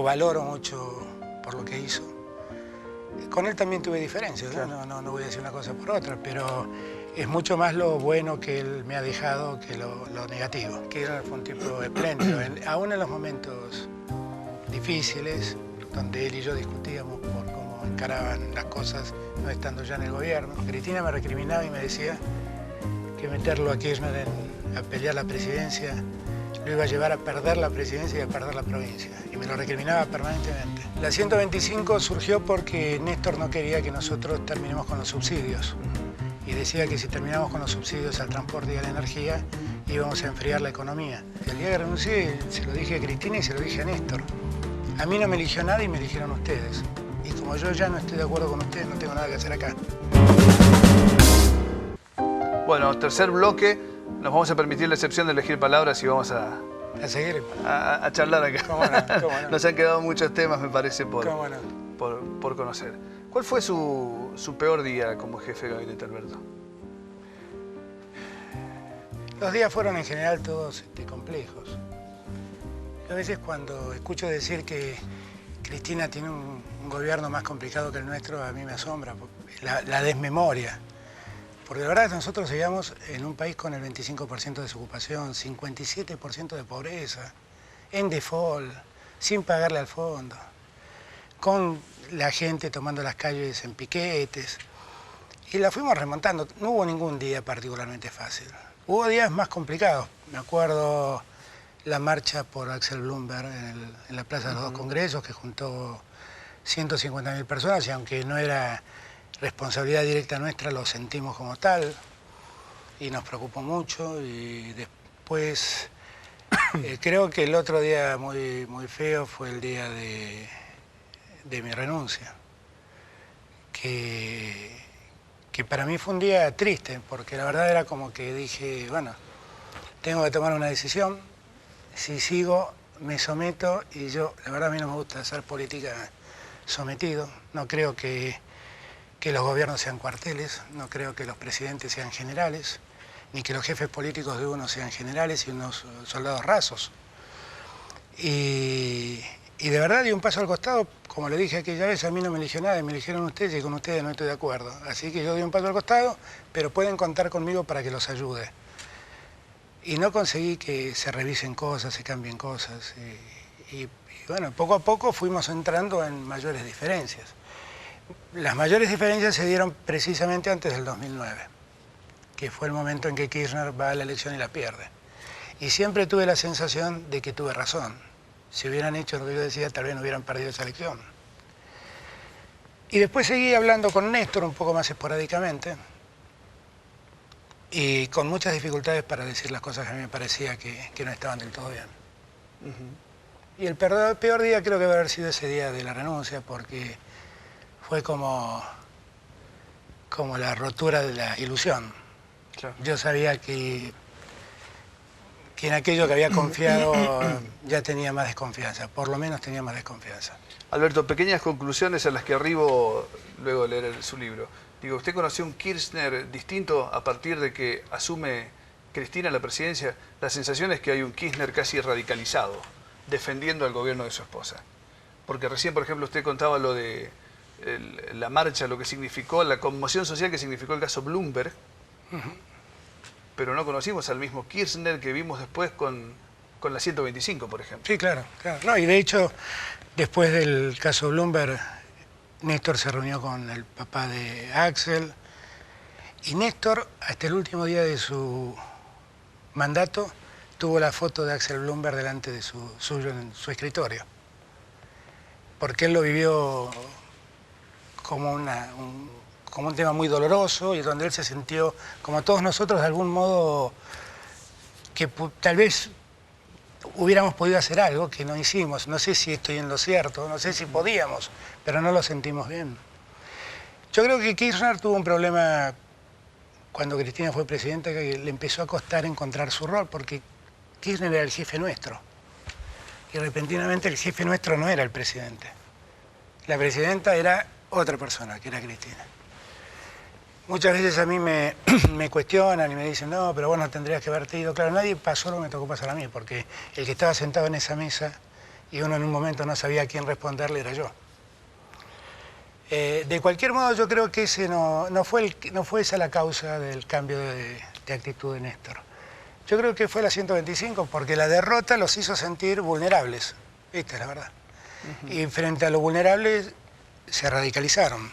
valoro mucho por lo que hizo. Con él también tuve diferencias, ¿no? Claro. No voy a decir una cosa por otra, pero es mucho más lo bueno que él me ha dejado que lo negativo. Kirchner fue un tipo espléndido, aún en los momentos difíciles, donde él y yo discutíamos por cómo encaraban las cosas no estando ya en el gobierno. Cristina me recriminaba y me decía que meterlo a Kirchner a pelear la presidencia lo iba a llevar a perder la presidencia y a perder la provincia. Y me lo recriminaba permanentemente. La 125 surgió porque Néstor no quería que nosotros terminemos con los subsidios. Y decía que si terminamos con los subsidios al transporte y a la energía, íbamos a enfriar la economía. Y el día que renuncié, se lo dije a Cristina y se lo dije a Néstor. A mí no me eligió nadie y me eligieron ustedes. Y como yo ya no estoy de acuerdo con ustedes, no tengo nada que hacer acá. Bueno, tercer bloque. Nos vamos a permitir la excepción de elegir palabras y vamos a seguir. A charlar acá. ¿Cómo no? ¿Cómo no? Nos han quedado muchos temas, me parece, ¿Cómo no? por conocer. ¿Cuál fue su peor día como jefe de gabinete, Alberto? Los días fueron en general todos complejos. A veces cuando escucho decir que Cristina tiene un gobierno más complicado que el nuestro, a mí me asombra la desmemoria. Porque de verdad nosotros seguíamos en un país con el 25% de desocupación, 57% de pobreza, en default, sin pagarle al fondo, con la gente tomando las calles en piquetes. Y la fuimos remontando. No hubo ningún día particularmente fácil. Hubo días más complicados. Me acuerdo la marcha por Axel Bloomberg en la Plaza de los Dos Congresos, que juntó 150.000 personas, y aunque no era responsabilidad directa nuestra, lo sentimos como tal y nos preocupó mucho. Y después creo que el otro día muy feo fue el día de mi renuncia, que para mí fue un día triste, porque la verdad era como que dije, bueno, tengo que tomar una decisión, si sigo me someto, y yo, la verdad a mí no me gusta hacer política sometido, no creo que los gobiernos sean cuarteles, no creo que los presidentes sean generales, ni que los jefes políticos de uno sean generales y unos soldados rasos. Y de verdad di un paso al costado, como le dije aquella vez, a mí no me eligió nadie, me eligieron ustedes y con ustedes no estoy de acuerdo. Así que yo di un paso al costado, pero pueden contar conmigo para que los ayude. Y no conseguí que se revisen cosas, se cambien cosas. Y bueno, poco a poco fuimos entrando en mayores diferencias. Las mayores diferencias se dieron precisamente antes del 2009, que fue el momento en que Kirchner va a la elección y la pierde. Y siempre tuve la sensación de que tuve razón. Si hubieran hecho lo que yo decía, tal vez no hubieran perdido esa elección. Y después seguí hablando con Néstor un poco más esporádicamente y con muchas dificultades para decir las cosas que a mí me parecía que no estaban del todo bien. Y el peor día creo que debe haber sido ese día de la renuncia, porque fue como la rotura de la ilusión. Claro. Yo sabía que en aquello que había confiado ya tenía más desconfianza, por lo menos tenía más desconfianza. Alberto, pequeñas conclusiones a las que arribo luego de leer su libro. Digo, ¿usted conoció un Kirchner distinto a partir de que asume Cristina la presidencia? La sensación es que hay un Kirchner casi radicalizado, defendiendo al gobierno de su esposa. Porque recién, por ejemplo, usted contaba lo de la marcha, lo que significó, la conmoción social que significó el caso Bloomberg, pero no conocimos al mismo Kirchner que vimos después con la 125, por ejemplo. Sí, claro, claro. No, y de hecho, después del caso Bloomberg, Néstor se reunió con el papá de Axel, y Néstor, hasta el último día de su mandato, tuvo la foto de Axel Bloomberg delante de suyo en su escritorio, porque él lo vivió como un tema muy doloroso, y donde él se sintió, como todos nosotros, de algún modo, que tal vez hubiéramos podido hacer algo que no hicimos. No sé si estoy en lo cierto, no sé si podíamos, pero no lo sentimos bien. Yo creo que Kirchner tuvo un problema cuando Cristina fue presidenta, que le empezó a costar encontrar su rol, porque Kirchner era el jefe nuestro. Y repentinamente el jefe nuestro no era el presidente. La presidenta era otra persona, que era Cristina. Muchas veces a mí me cuestionan y me dicen, no, pero vos no tendrías que haberte ido. Claro, nadie pasó lo que me tocó pasar a mí, porque el que estaba sentado en esa mesa y uno en un momento no sabía a quién responderle, era yo. De cualquier modo, yo creo que ese no fue esa la causa del cambio de actitud de Néstor. Yo creo que fue la 125 porque la derrota los hizo sentir vulnerables. Esta es la verdad. Y frente a los vulnerables se radicalizaron.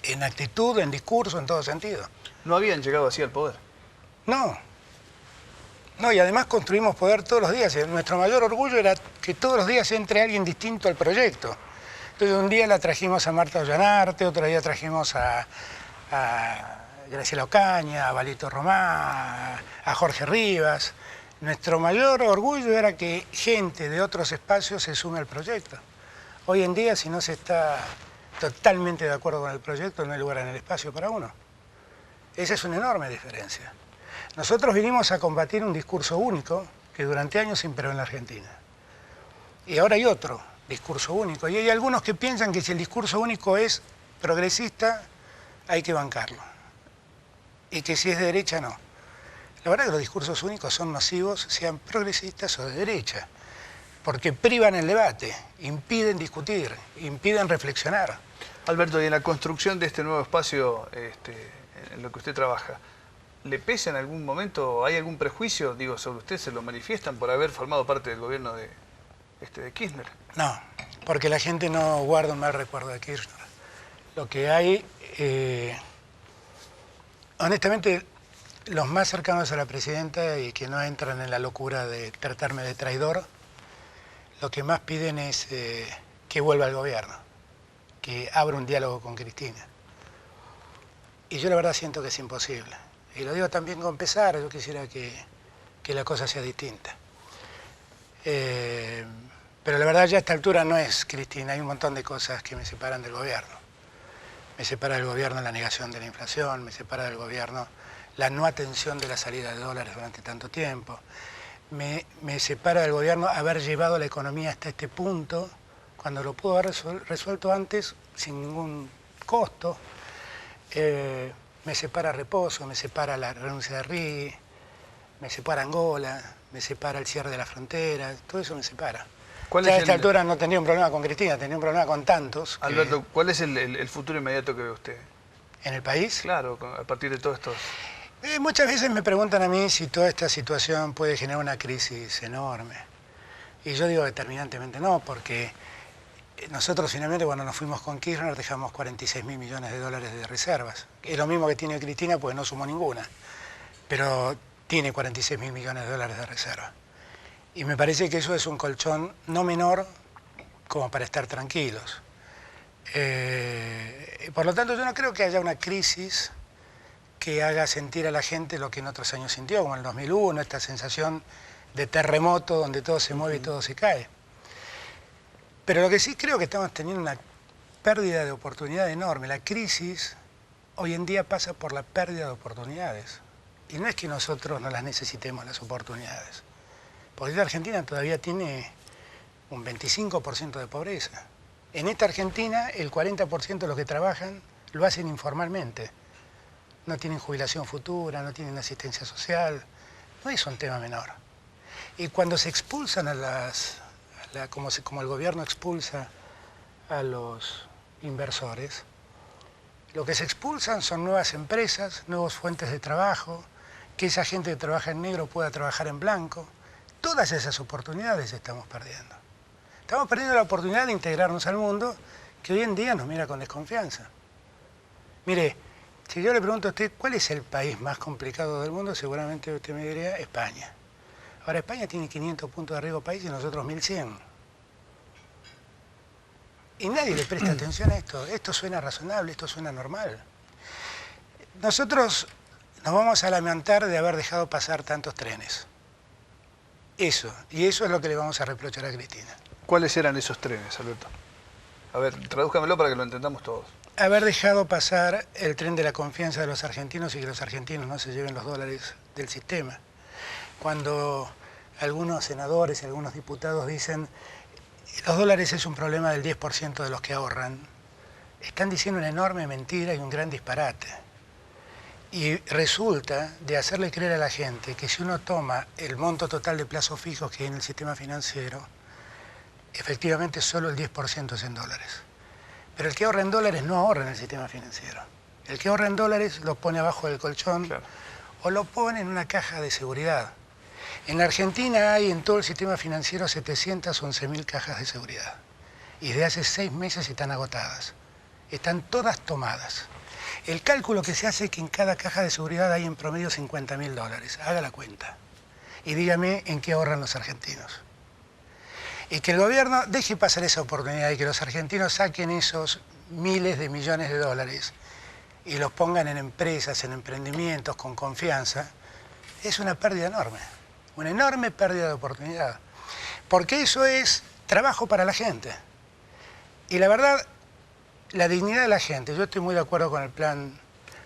En actitud, en discurso, en todo sentido. ¿No habían llegado así al poder? No. No, y además construimos poder todos los días. Nuestro mayor orgullo era que todos los días entre alguien distinto al proyecto. Entonces un día la trajimos a Marta Ollanarte, otro día trajimos a Graciela Ocaña, a Valito Romá, a Jorge Rivas. Nuestro mayor orgullo era que gente de otros espacios se sume al proyecto. Hoy en día, si no se está totalmente de acuerdo con el proyecto, no hay lugar en el espacio para uno. Esa es una enorme diferencia. Nosotros vinimos a combatir un discurso único que durante años imperó en la Argentina. Y ahora hay otro discurso único. Y hay algunos que piensan que si el discurso único es progresista, hay que bancarlo. Y que si es de derecha, no. La verdad es que los discursos únicos son nocivos, sean progresistas o de derecha, porque privan el debate, impiden discutir, impiden reflexionar. Alberto, y en la construcción de este nuevo espacio en lo que usted trabaja, ¿le pesa en algún momento, hay algún prejuicio, digo, sobre usted, se lo manifiestan por haber formado parte del gobierno de Kirchner? No, porque la gente no guarda un mal recuerdo de Kirchner. Lo que hay, honestamente, los más cercanos a la presidenta y que no entran en la locura de tratarme de traidor, lo que más piden es que vuelva al gobierno, que abra un diálogo con Cristina. Y yo la verdad siento que es imposible. Y lo digo también con pesar, yo quisiera que la cosa sea distinta. Pero la verdad ya a esta altura no es Cristina, hay un montón de cosas que me separan del gobierno. Me separa del gobierno la negación de la inflación, me separa del gobierno la no atención de la salida de dólares durante tanto tiempo. Me separa del gobierno haber llevado la economía hasta este punto, cuando lo pudo haber resuelto antes sin ningún costo. Me separa Reposo, me separa la renuncia de Rigui, me separa Angola, me separa el cierre de la frontera, todo eso me separa. Ya a esta altura no tenía un problema con Cristina, tenía un problema con tantos. Alberto, ¿cuál es el futuro inmediato que ve usted? ¿En el país? Claro, a partir de todos estos... Muchas veces me preguntan a mí si toda esta situación puede generar una crisis enorme. Y yo digo determinantemente no, porque nosotros finalmente cuando nos fuimos con Kirchner dejamos 46.000 millones de dólares de reservas. Es lo mismo que tiene Cristina, pues no sumó ninguna. Pero tiene 46.000 millones de dólares de reserva. Y me parece que eso es un colchón no menor como para estar tranquilos. Por lo tanto, yo no creo que haya una crisis que haga sentir a la gente lo que en otros años sintió, como en el 2001, esta sensación de terremoto donde todo se mueve y todo se cae. Pero lo que sí creo que estamos teniendo una pérdida de oportunidad enorme. La crisis hoy en día pasa por la pérdida de oportunidades. Y no es que nosotros no las necesitemos, las oportunidades. Porque la Argentina todavía tiene un 25% de pobreza. En esta Argentina, el 40% de los que trabajan lo hacen informalmente. No tienen jubilación futura, no tienen asistencia social. No es un tema menor. Y cuando se expulsan como el gobierno expulsa a los inversores, lo que se expulsan son nuevas empresas, nuevas fuentes de trabajo, que esa gente que trabaja en negro pueda trabajar en blanco. Todas esas oportunidades estamos perdiendo. Estamos perdiendo la oportunidad de integrarnos al mundo que hoy en día nos mira con desconfianza. Mire, si yo le pregunto a usted cuál es el país más complicado del mundo, seguramente usted me diría España. Ahora, España tiene 500 puntos de riesgo país y nosotros 1100. Y nadie le presta atención a esto. Esto suena razonable, esto suena normal. Nosotros nos vamos a lamentar de haber dejado pasar tantos trenes. Eso es lo que le vamos a reprochar a Cristina. ¿Cuáles eran esos trenes, Alberto? A ver, tradúzcamelo para que lo entendamos todos. Haber dejado pasar el tren de la confianza de los argentinos y que los argentinos no se lleven los dólares del sistema. Cuando algunos senadores y algunos diputados dicen los dólares es un problema del 10% de los que ahorran, están diciendo una enorme mentira y un gran disparate. Y resulta de hacerle creer a la gente que si uno toma el monto total de plazos fijos que hay en el sistema financiero, efectivamente solo el 10% es en dólares. Pero el que ahorra en dólares no ahorra en el sistema financiero. El que ahorra en dólares lo pone abajo del colchón, claro, o lo pone en una caja de seguridad. En la Argentina hay en todo el sistema financiero 711.000 cajas de seguridad. Y desde hace 6 meses están agotadas. Están todas tomadas. El cálculo que se hace es que en cada caja de seguridad hay en promedio 50.000 dólares. Haga la cuenta. Y dígame en qué ahorran los argentinos. Y que el gobierno deje pasar esa oportunidad y que los argentinos saquen esos miles de millones de dólares y los pongan en empresas, en emprendimientos, con confianza, es una pérdida enorme. Una enorme pérdida de oportunidad. Porque eso es trabajo para la gente. Y la verdad, la dignidad de la gente, yo estoy muy de acuerdo con el plan,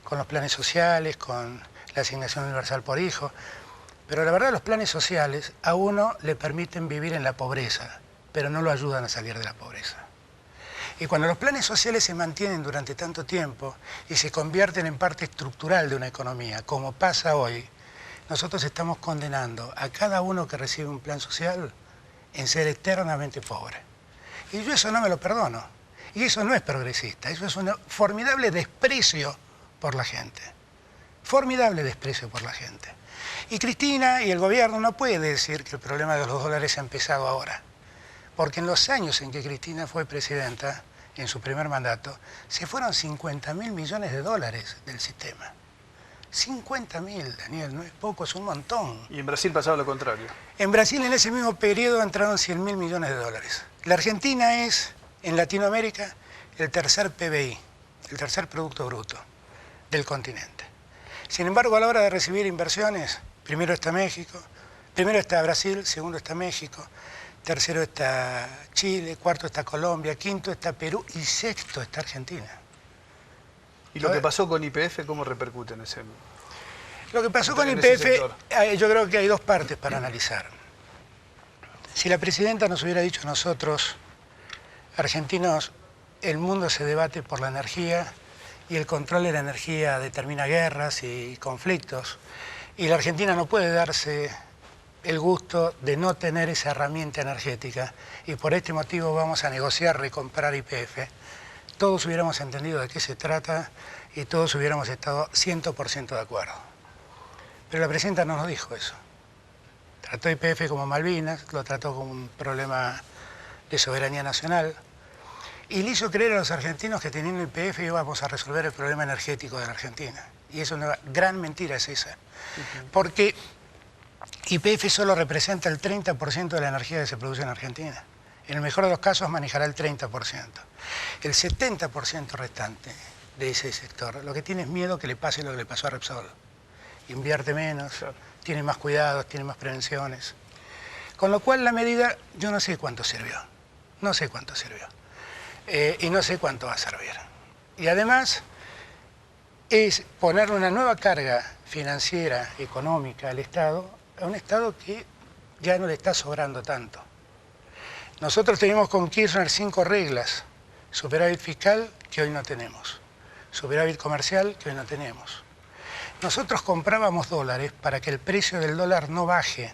con los planes sociales, con la asignación universal por hijo, pero la verdad los planes sociales a uno le permiten vivir en la pobreza, pero no lo ayudan a salir de la pobreza. Y cuando los planes sociales se mantienen durante tanto tiempo y se convierten en parte estructural de una economía, como pasa hoy, nosotros estamos condenando a cada uno que recibe un plan social en ser eternamente pobre. Y yo eso no me lo perdono. Y eso no es progresista, eso es un formidable desprecio por la gente. Formidable desprecio por la gente. Y Cristina y el gobierno no puede decir que el problema de los dólares ha empezado ahora. Porque en los años en que Cristina fue presidenta, en su primer mandato, se fueron 50.000 millones de dólares del sistema. 50.000, Daniel, no es poco, es un montón. Y en Brasil pasaba lo contrario. En Brasil en ese mismo periodo entraron 100.000 millones de dólares. La Argentina es, en Latinoamérica, el tercer PBI, el tercer Producto Bruto del continente. Sin embargo, a la hora de recibir inversiones, primero está México, primero está Brasil, segundo está México, tercero está Chile, cuarto está Colombia, quinto está Perú y sexto está Argentina. ¿Y lo que pasó con YPF cómo repercute en ese? Lo que pasó con YPF, yo creo que hay dos partes para analizar. Si la presidenta nos hubiera dicho a nosotros, argentinos, el mundo se debate por la energía y el control de la energía determina guerras y conflictos, y la Argentina no puede darse el gusto de no tener esa herramienta energética, y por este motivo vamos a negociar recomprar YPF, todos hubiéramos entendido de qué se trata y todos hubiéramos estado 100% de acuerdo. Pero la presidenta no nos dijo eso. Trató YPF como Malvinas, lo trató como un problema de soberanía nacional y le hizo creer a los argentinos que teniendo YPF íbamos a resolver el problema energético de la Argentina. Y es una gran mentira es esa. Porque YPF solo representa el 30% de la energía que se produce en Argentina. En el mejor de los casos manejará el 30%. El 70% restante de ese sector, lo que tiene es miedo que le pase lo que le pasó a Repsol. Invierte menos, claro, tiene más cuidados, tiene más prevenciones. Con lo cual la medida, yo no sé cuánto sirvió. No sé cuánto sirvió. Y no sé cuánto va a servir. Y además es ponerle una nueva carga financiera, económica al Estado, a un Estado que ya no le está sobrando tanto. Nosotros teníamos con Kirchner 5 reglas. Superávit fiscal, que hoy no tenemos. Superávit comercial, que hoy no tenemos. Nosotros comprábamos dólares para que el precio del dólar no baje.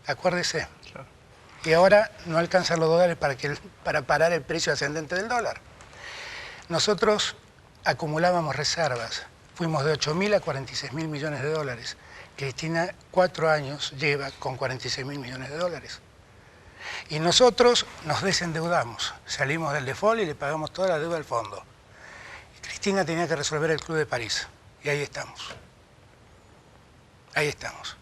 Acuérdese. Claro. Y ahora no alcanzan los dólares para parar el precio ascendente del dólar. Nosotros acumulábamos reservas. Fuimos de 8.000 a 46.000 millones de dólares. Cristina 4 años lleva con 46.000 millones de dólares. Y nosotros nos desendeudamos. Salimos del default y le pagamos toda la deuda al fondo. Cristina tenía que resolver el Club de París. Y ahí estamos. Ahí estamos.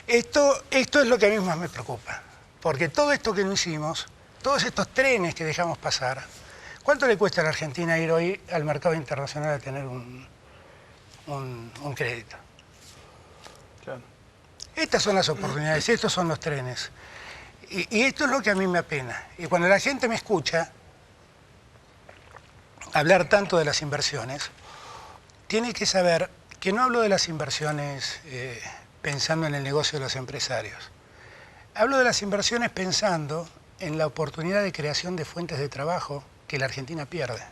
Esto es lo que a mí más me preocupa. Porque todo esto que no hicimos, todos estos trenes que dejamos pasar, ¿cuánto le cuesta a la Argentina ir hoy al mercado internacional a tener un crédito? Claro. Estas son las oportunidades, estos son los trenes. Y esto es lo que a mí me apena. Y cuando la gente me escucha hablar tanto de las inversiones, tiene que saber que no hablo de las inversiones pensando en el negocio de los empresarios. Hablo de las inversiones pensando en la oportunidad de creación de fuentes de trabajo que la Argentina pierde.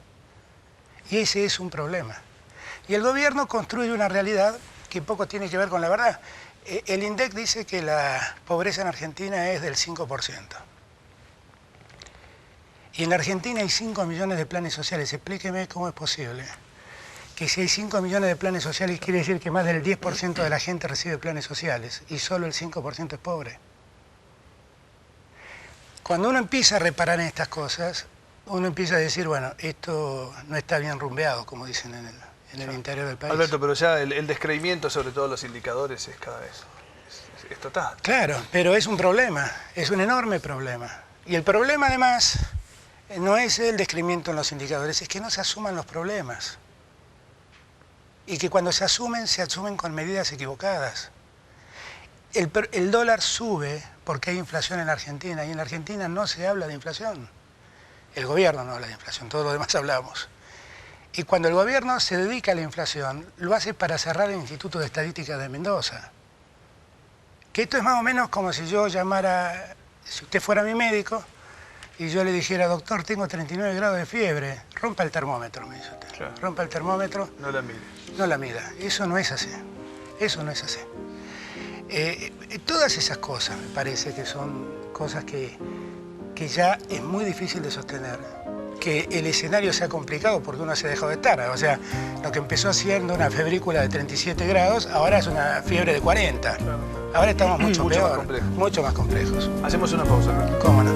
Y ese es un problema. Y el gobierno construye una realidad que poco tiene que ver con la verdad. El INDEC dice que la pobreza en Argentina es del 5%. Y en la Argentina hay 5 millones de planes sociales. Explíqueme cómo es posible. Que si hay 5 millones de planes sociales, quiere decir que más del 10% de la gente recibe planes sociales y solo el 5% es pobre. Cuando uno empieza a reparar en estas cosas, uno empieza a decir, bueno, esto no está bien rumbeado, como dicen en el interior del país. Alberto, pero ya el descreimiento sobre todos los indicadores es cada vez, es total. Claro, pero es un problema, es un enorme problema. Y el problema además no es el descreimiento en los indicadores, es que no se asuman los problemas. Y que cuando se asumen con medidas equivocadas. El dólar sube porque hay inflación en la Argentina, y en la Argentina no se habla de inflación. El gobierno no habla de inflación, todos los demás hablamos. Y cuando el gobierno se dedica a la inflación, lo hace para cerrar el Instituto de Estadística de Mendoza. Que esto es más o menos como si yo llamara, si usted fuera mi médico, y yo le dijera, doctor, tengo 39 grados de fiebre, rompa el termómetro, me dice usted. Claro. Rompa el termómetro. No la mire. No la mida. Eso no es así. Eso no es así. Todas esas cosas me parece que son cosas que ya es muy difícil de sostener. Que el escenario sea complicado porque uno se ha dejado de estar. O sea, lo que empezó siendo una febrícula de 37 grados, ahora es una fiebre de 40. Ahora estamos mucho peor, mucho más complejos. Hacemos una pausa, Alberto. ¿Cómo no?